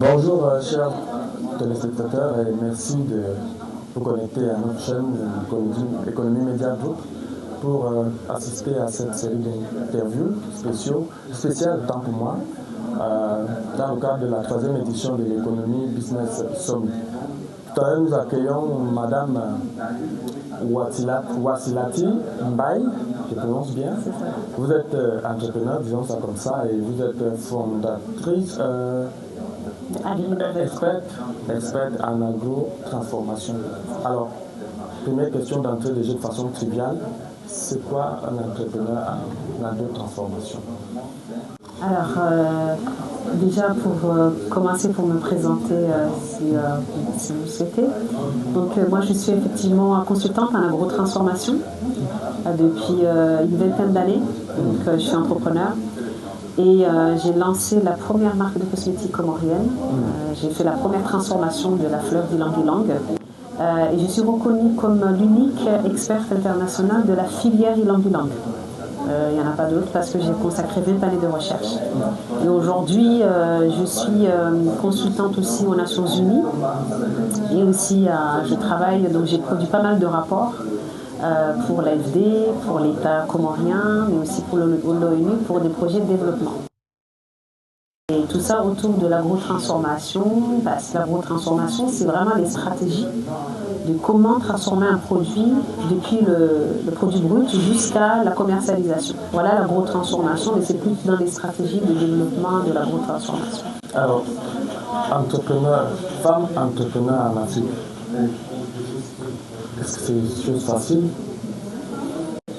Bonjour chers téléspectateurs et merci de vous connecter à notre chaîne Économie Média Group pour assister à cette série d'interviews spéciales tant pour moi dans le cadre de la 3e édition de l'Economy Business Summit. Tout à l'heure nous accueillons Madame Wassilati Mbaye, je prononce bien. Vous êtes entrepreneur, disons ça comme ça, et vous êtes fondatrice expert en agro-transformation. Alors, première question d'entrée de jeu de façon triviale, c'est quoi un entrepreneur en agro-transformation? Alors, déjà pour commencer, pour me présenter, si vous souhaitez. Donc, moi, je suis effectivement consultante en agro-transformation depuis une vingtaine d'années. Donc, je suis entrepreneur. Et j'ai lancé la première marque de cosmétiques comorienne. J'ai fait la première transformation de la fleur d'ylang-ylang. Et je suis reconnue comme l'unique experte internationale de la filière ylang-ylang. Il n'y en a pas d'autres parce que j'ai consacré 20 années de recherche. Et aujourd'hui, je suis consultante aussi aux Nations Unies. Et aussi, je travaille, donc j'ai produit pas mal de rapports pour l'AFD, pour l'État comorien, mais aussi pour l'ONU, pour des projets de développement. Et tout ça autour de l'agro-transformation, parce que l'agro-transformation, c'est vraiment les stratégies de comment transformer un produit depuis le produit brut jusqu'à la commercialisation. Voilà l'agro-transformation, mais c'est plus dans les stratégies de développement de l'agro-transformation. Alors, femme entrepreneur en Afrique, est-ce que c'est une chose facile?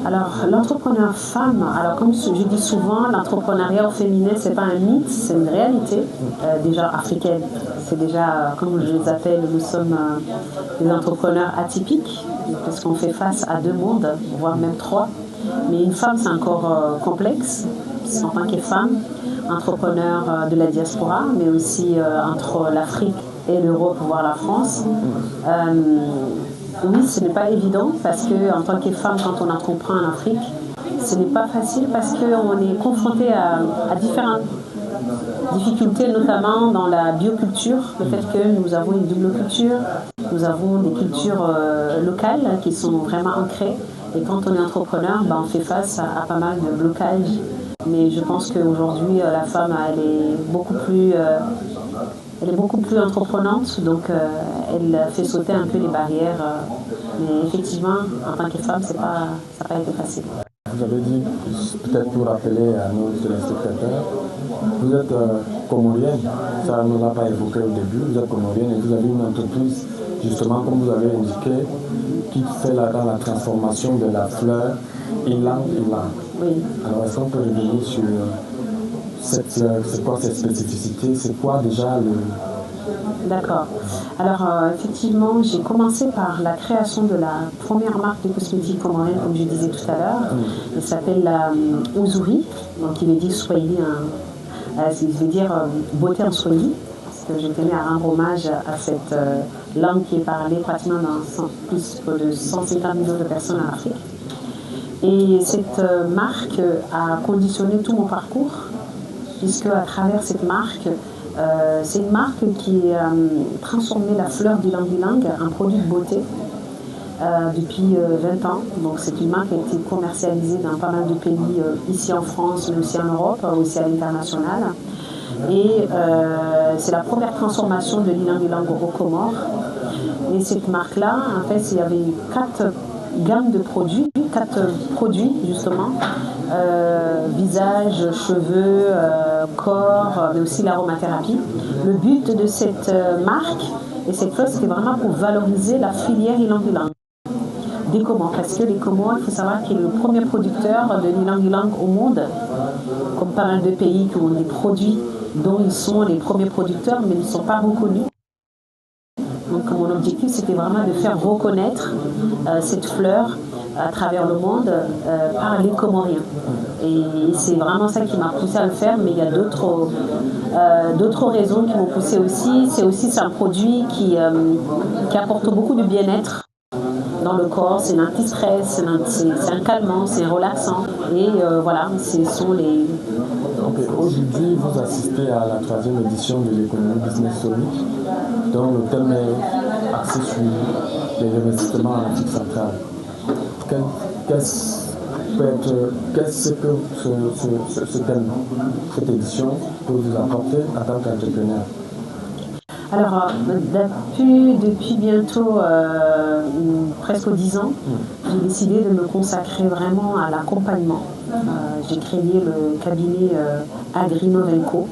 Alors, l'entrepreneur femme, alors comme je dis souvent, l'entrepreneuriat au féminin, c'est pas un mythe, c'est une réalité, déjà africaine. C'est déjà, comme je les appelle, nous sommes des entrepreneurs atypiques, parce qu'on fait face à 2 mondes, voire même 3. Mais une femme, c'est encore complexe, en tant que femme, entrepreneur de la diaspora, mais aussi entre l'Afrique et l'Europe, voire la France. Oui, ce n'est pas évident parce qu'en tant que femme, quand on entreprend en Afrique, ce n'est pas facile parce qu'on est confronté à différentes difficultés, notamment dans la bioculture, le fait que nous avons une double culture, nous avons des cultures locales qui sont vraiment ancrées. Et quand on est entrepreneur, on fait face à pas mal de blocages. Mais je pense qu'aujourd'hui, la femme, elle est beaucoup plus entreprenante, donc elle fait sauter un peu les barrières. Mais effectivement, en tant que femme, ça n'a pas été facile. Vous avez dit, peut-être pour rappeler à nos téléspectateurs, vous êtes comorienne, ça ne nous a pas évoqué au début, vous êtes comorienne et vous avez une entreprise, justement, comme vous avez indiqué, qui fait dans la transformation de la fleur ylang-ylang. Oui. Alors, est-ce qu'on peut revenir sur cette fleur, c'est quoi cette spécificité, c'est quoi déjà le... D'accord. Alors, effectivement, j'ai commencé par la création de la première marque de cosmétiques comorienne, comme je disais tout à l'heure. Elle s'appelle la Uzuri, donc il veut dire Swahili, il veut dire beauté en Swahili, parce que je tenais à rendre hommage à cette langue qui est parlée pratiquement dans plus de 150 millions de personnes en Afrique. Et cette marque a conditionné tout mon parcours, puisque à travers cette marque, c'est une marque qui a transformé la fleur d'ylang-ylang en produit de beauté depuis 20 ans. Donc c'est une marque qui a été commercialisée dans pas mal de pays, ici en France, mais aussi en Europe, aussi à l'international. Et c'est la première transformation de l'ylang-ylang aux Comores. Et cette marque-là, en fait, il y avait 4 gammes de produits, 4 produits justement, visage, cheveux, corps, mais aussi l'aromathérapie. Le but de cette marque et cette fleur, c'était vraiment pour valoriser la filière ylang-ylang des Comores, parce que les Comores, il faut savoir qu'il est le premier producteur de l'ylang-ylang au monde, comme pas mal de pays qui ont des produits dont ils sont les premiers producteurs, mais ils ne sont pas reconnus. Donc mon objectif, c'était vraiment de faire reconnaître cette fleur à travers le monde par les Comoriens. Et c'est vraiment ça qui m'a poussé à le faire, mais il y a d'autres raisons qui m'ont poussé aussi. C'est un produit qui apporte beaucoup de bien-être dans le corps, c'est un anti-stress, c'est un calmant, c'est un relaxant. Et voilà, ce sont Okay. Aujourd'hui, vous assistez à la 3e édition de l'économie Business Summit, dont le thème est axé sur les investissements en Afrique centrale. Qu'est-ce que ce thème, cette édition peut vous apporter en tant qu'entrepreneur? Alors, depuis bientôt presque 10 ans, j'ai décidé de me consacrer vraiment à l'accompagnement. J'ai créé le cabinet Agrinov & Co.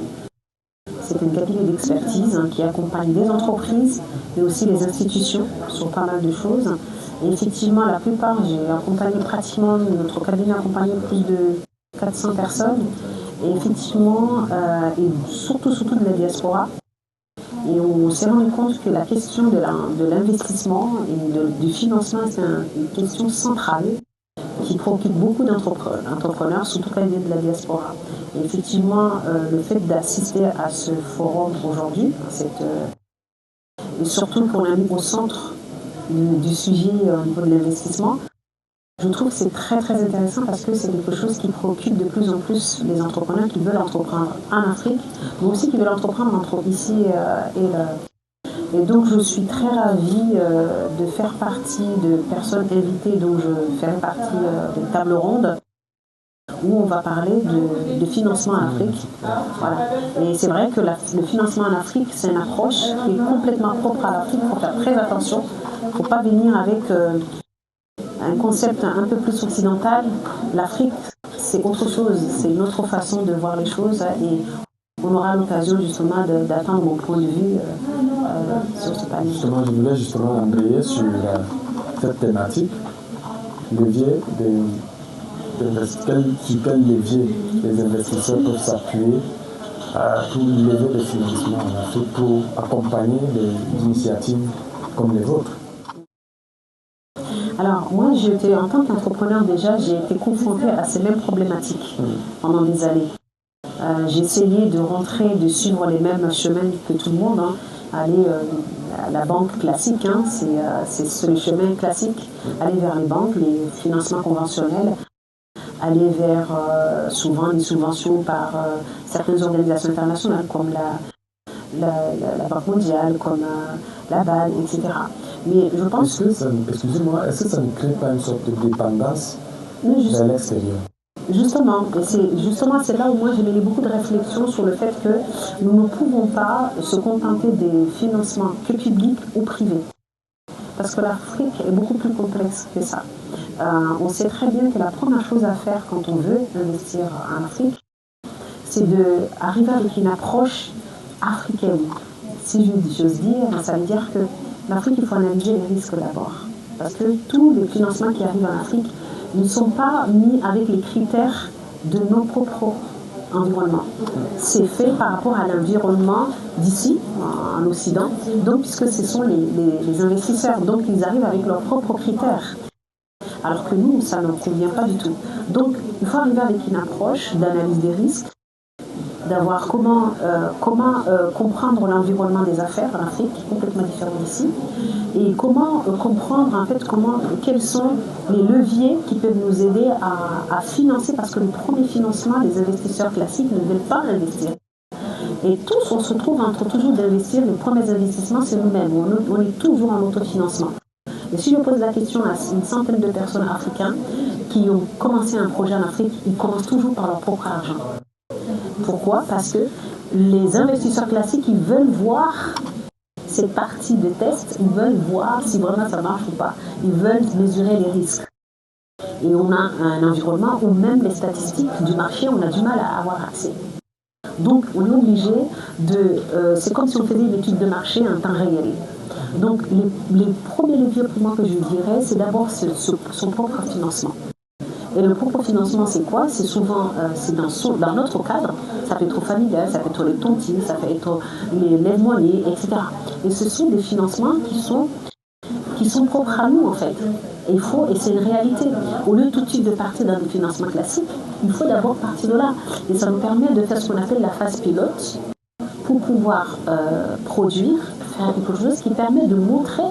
C'est un cabinet d'expertise qui accompagne des entreprises, mais aussi les institutions sur pas mal de choses. Et effectivement, la plupart, j'ai accompagné pratiquement, notre cabinet a accompagné plus de 400 personnes. Et effectivement, et surtout de la diaspora. Et on s'est rendu compte que la question de l'investissement et du financement, c'est une question centrale qui préoccupe beaucoup d'entrepreneurs, surtout quand ils viennent de la diaspora. Et effectivement, le fait d'assister à ce forum aujourd'hui, et surtout qu'on a mis au centre du sujet au niveau de l'investissement, je trouve que c'est très très intéressant parce que c'est quelque chose qui préoccupe de plus en plus les entrepreneurs qui veulent entreprendre en Afrique, mais aussi qui veulent entreprendre entre ici et là. Et donc je suis très ravie de faire partie de personnes invitées, dont je ferai partie de table ronde où on va parler de financement en Afrique. Voilà. Et c'est vrai que le financement en Afrique, c'est une approche qui est complètement propre à l'Afrique. Il faut faire très attention. Il ne faut pas venir avec un concept un peu plus occidental. L'Afrique, c'est autre chose. C'est une autre façon de voir les choses. Et on aura l'occasion justement d'atteindre mon point de vue sur ce panier. Justement, je voulais justement embrayer sur cette thématique. Levier sur quel levier les investisseurs peuvent s'appuyer pour lever le financement en Afrique, pour accompagner des initiatives comme les vôtres? Alors moi, en tant qu'entrepreneur déjà, j'ai été confrontée à ces mêmes problématiques pendant des années. J'ai essayé de suivre les mêmes chemins que tout le monde, aller à la banque classique, c'est le chemin classique, aller vers les banques, les financements conventionnels, aller vers souvent les subventions par certaines organisations internationales comme la Banque mondiale, comme la BAD, etc. Mais je pense excusez-moi, est-ce que ça ne crée pas une sorte de dépendance vers l'extérieur? Justement, c'est là où moi j'ai mêlé beaucoup de réflexions sur le fait que nous ne pouvons pas se contenter des financements que publics ou privés. Parce que l'Afrique est beaucoup plus complexe que ça. On sait très bien que la première chose à faire quand on veut investir en Afrique, c'est d'arriver avec une approche africaine. Si j'ose dire, ça veut dire que l'Afrique, il faut analyser les risques d'abord. Parce que tous les financements qui arrivent en Afrique ne sont pas mis avec les critères de nos propres environnements. C'est fait par rapport à l'environnement d'ici, en Occident, donc puisque ce sont les investisseurs, donc ils arrivent avec leurs propres critères. Alors que nous, ça ne convient pas du tout. Donc, il faut arriver avec une approche d'analyse des risques, d'avoir comment comprendre l'environnement des affaires en Afrique, qui est complètement différent d'ici, et comment comprendre en fait quels sont les leviers qui peuvent nous aider à financer, parce que le premier financement, les investisseurs classiques ne veulent pas investir. Et tous, on se trouve en train toujours d'investir, les premiers investissements, c'est nous-mêmes, on est toujours en autofinancement. Et si je pose la question à une centaine de personnes africaines qui ont commencé un projet en Afrique, ils commencent toujours par leur propre argent. Pourquoi? Parce que les investisseurs classiques, ils veulent voir cette partie de test, ils veulent voir si vraiment ça marche ou pas. Ils veulent mesurer les risques. Et on a un environnement où même les statistiques du marché, on a du mal à avoir accès. Donc on est obligé c'est comme si on faisait une étude de marché en temps réel. Donc les premiers leviers pour moi que je dirais, c'est d'abord son propre financement. Et le propre financement, c'est quoi? C'est souvent, dans notre cadre, ça peut être familial, ça peut être les tontines, ça peut être les lève-monnaie, etc. Et ce sont des financements qui sont propres à nous, en fait. Et c'est une réalité. Au lieu tout de suite de partir dans des financements classiques, il faut d'abord partir de là. Et ça nous permet de faire ce qu'on appelle la phase pilote pour pouvoir produire, faire quelque chose qui permet de montrer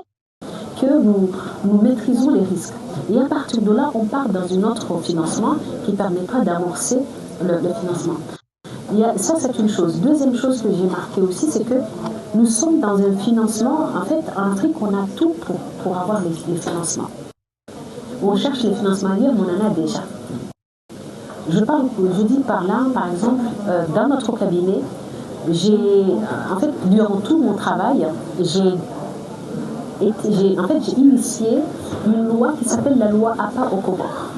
que nous maîtrisons les risques. Et à partir de là, on part dans un autre financement qui permettra d'amorcer le financement. Ça, c'est une chose. Deuxième chose que j'ai marquée aussi, c'est que nous sommes dans un financement. En fait, en Afrique, on a tout pour avoir les financements. On cherche les financements ailleurs, mais on en a déjà. Je dis par là, par exemple, dans notre cabinet, en fait, durant tout mon travail, j'ai initié une loi qui s'appelle la loi APA au Comores.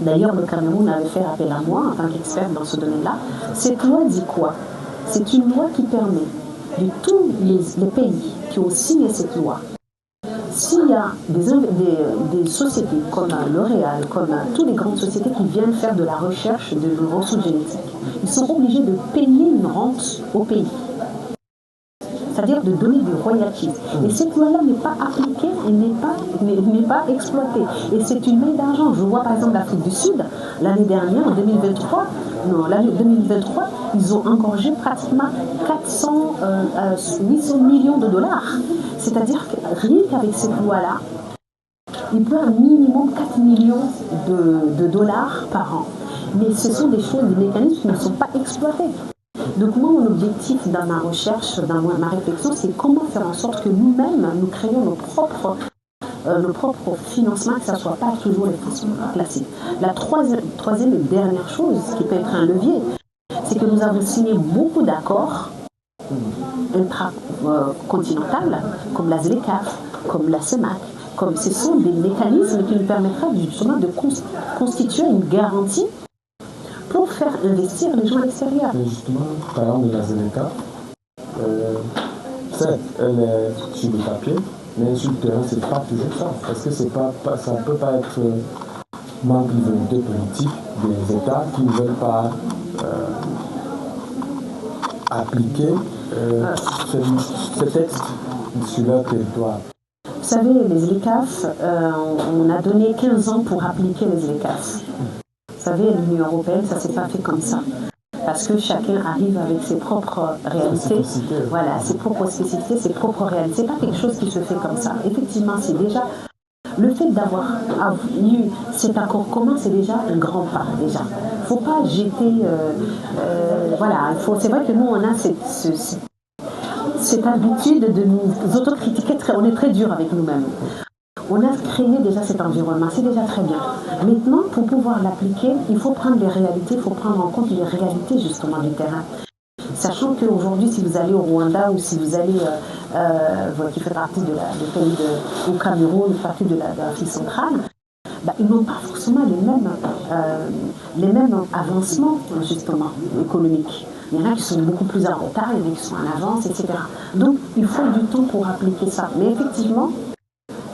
D'ailleurs, le Cameroun avait fait appel à moi en tant qu'expert dans ce domaine-là. Cette loi dit quoi? C'est une loi qui permet de tous les pays qui ont signé cette loi, s'il y a des sociétés comme L'Oréal, comme toutes les grandes sociétés qui viennent faire de la recherche de ressources génétiques, ils sont obligés de payer une rente au pays. C'est-à-dire de donner des royalties. Et cette loi-là n'est pas appliquée et n'est pas exploitée. Et c'est une maille d'argent. Je vois par exemple l'Afrique du Sud, l'année dernière, en 2023, ils ont engorgé pratiquement 800 millions de dollars. C'est-à-dire que rien qu'avec cette loi-là, il peut un minimum 4 millions de dollars par an. Mais ce sont des choses, des mécanismes qui ne sont pas exploités. Donc moi, mon objectif dans ma recherche, dans ma réflexion, c'est comment faire en sorte que nous-mêmes, nous créons nos propres financements, que ce ne soit pas toujours les financements classiques. La troisième et dernière chose qui peut être un levier, c'est que nous avons signé beaucoup d'accords intracontinentaux, comme la ZLECAf, comme la CEMAC. Ce sont des mécanismes qui nous permettraient justement de constituer une garantie pour faire investir les gens à l'extérieur. Mais justement, parlant de la ZLECAf, certes, elle est sur le papier, mais sur le terrain, c'est pas toujours ça. Est-ce que ça ne peut pas être manque de volonté politique des États qui ne veulent pas appliquer ce texte sur leur territoire? Vous savez, les ZLECAf, on a donné 15 ans pour appliquer les ZLECAf. Vous savez, l'Union européenne, ça ne s'est pas fait comme ça. Parce que chacun arrive avec ses propres réalités. Voilà, ses propres spécificités, ses propres réalités. Ce n'est pas quelque chose qui se fait comme ça. Effectivement, c'est déjà... Le fait d'avoir eu cet accord commun, c'est déjà un grand pas, déjà. Il ne faut pas jeter... voilà, c'est vrai que nous, on a cette habitude de nous autocritiquer. On est très dur avec nous-mêmes. On a créé déjà cet environnement, c'est déjà très bien. Maintenant, pour pouvoir l'appliquer, il faut prendre les réalités, il faut prendre en compte les réalités justement du terrain. Sachant qu'aujourd'hui, si vous allez au Rwanda ou si vous allez, qui fait partie du pays au Cameroun, partie de l'Afrique centrale, ils n'ont pas forcément les mêmes avancements justement économiques. Il y en a qui sont beaucoup plus en retard, il y en a qui sont en avance, etc. Donc, il faut du temps pour appliquer ça. Mais effectivement,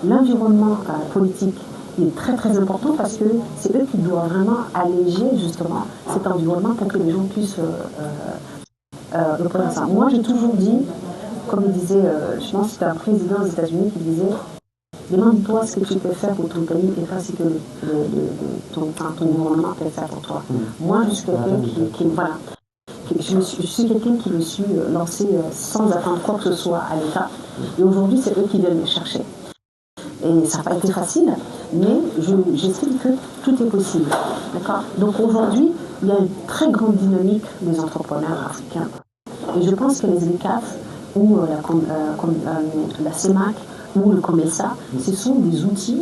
l'environnement politique est très très important parce que c'est eux qui doivent vraiment alléger justement cet environnement pour que les gens puissent reprendre ça. Moi j'ai toujours dit, comme il disait, je pense que c'était un président des États-Unis qui disait, demande-toi ce que tu peux faire pour ton pays et pas ce que ton gouvernement peut faire pour toi. Moi je suis quelqu'un voilà. Je suis quelqu'un qui me suis lancé sans attendre quoi que ce soit à l'État. Et aujourd'hui c'est eux qui viennent me chercher. Et ça n'a pas été facile, mais j'estime que tout est possible. D'accord ? Donc aujourd'hui, il y a une très grande dynamique des entrepreneurs africains. Et je pense que les ZLECAf ou la CEMAC ou le COMESA, ce sont des outils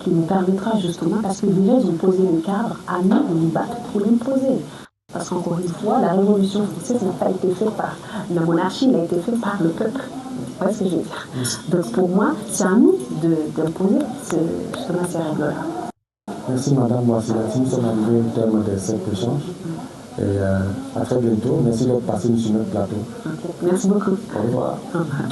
qui nous permettra justement, parce que déjà ils ont posé le cadre, à nous de nous battre pour l'imposer. Parce qu'encore une fois, la révolution française n'a pas été faite par la monarchie, elle a été faite par le peuple. Vous voyez ce que je veux dire? Donc pour moi, c'est à nous d'imposer justement ces règles-là. Merci Madame Mouassilati, nous sommes arrivés au terme de cet échange. Et à très bientôt. Merci d'être passé sur notre plateau. Okay. Merci beaucoup. Au revoir. Au revoir.